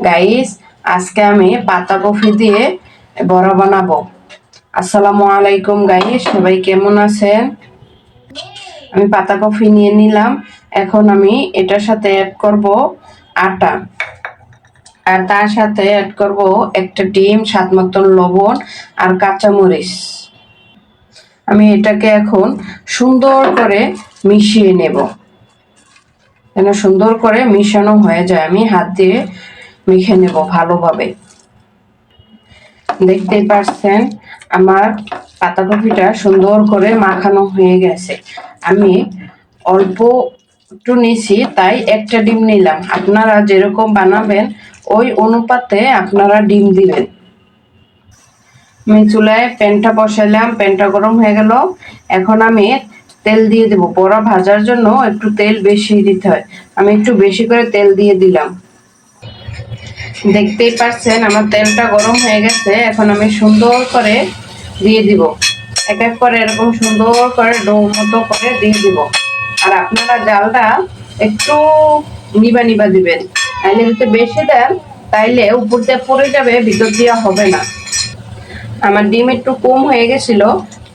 Guys, আজকে আমি পাতাকপি দিয়ে বড়া বানাবো। আসসালামু আলাইকুম গাইস, সবাই কেমন আছেন? আমি পাতাকপি নিয়ে নিলাম। এখন আমি এটার সাথে অ্যাড করব আটা, আর তার সাথে অ্যাড করব একটা ডিম, স্বাদ মতন লবণ আর কাঁচামরিচ। আমি এটাকে এখন সুন্দর করে মিশিয়ে নেব। যেন সুন্দর করে মিশানো হয়ে যায়, আমি হাত দিয়ে মেখে নেব ভালোভাবে। দেখতেই পাচ্ছেন আমার পাতাকপিটা সুন্দর করে মাখানো হয়ে গেছে। আমি অল্প একটু নিছি, তাই একটা ডিম নিলাম। আপনারা যেরকম বানাবেন ওই অনুপাতে আপনারা ডিম দিবেন। আমি চুলায় প্যানটা বসাইলাম, প্যানটা গরম হয়ে গেল। এখন আমি তেল দিয়ে দেব। বড়া ভাজার জন্য একটু তেল বেশি দিতে হয়, আমি একটু বেশি করে তেল দিয়ে দিলাম। দেখতেই পাচ্ছেন আমার তেলটা গরম হয়ে গেছে। এখন আমি সুন্দর করে দিয়ে দিব, এক এক করে এরকম সুন্দর করে ডো মতো করে দিয়ে দিব। আর আপনারা জালটা একটু নিবা নিবা দিবেন, তাইলে যদি বেশি দেন তাইলে উপর দিয়ে পড়ে যাবে, ভিতর দিয়ে হবে না। আমার ডিম একটু কম হয়ে গেছিল,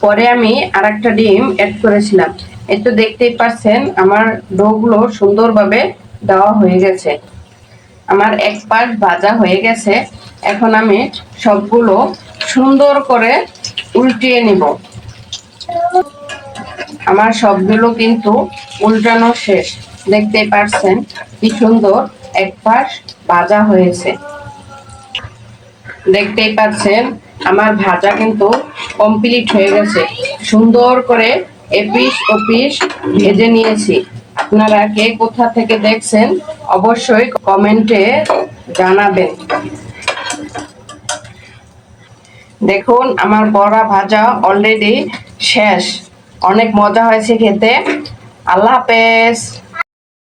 পরে আমি আর একটা ডিম অ্যাড করেছিলাম। এই তো দেখতেই পাচ্ছেন আমার ডোগুলো সুন্দরভাবে দেওয়া হয়ে গেছে। আমার এক পাশ ভাজা হয়ে গেছে। এখন আমি সবগুলো সুন্দর করে উল্টিয়ে নিব। আমার সবগুলো কিন্তু উল্টানো শেষ। দেখতেই পাচ্ছেন কি সুন্দর এক পাশ ভাজা হয়েছে। দেখতেই পাচ্ছেন আমার ভাজা কিন্তু কমপ্লিট হয়ে গেছে। সুন্দর করে এপিস ওপিস ভেজে নিয়েছি। আপনারা কে কোথা থেকে দেখছেন অবশ্যই কমেন্টে জানাবেন। দেখুন আমার বড়া ভাজা অলরেডি শেষ। অনেক মজা হয়েছে খেতে। আল্লাহ হাফেজ।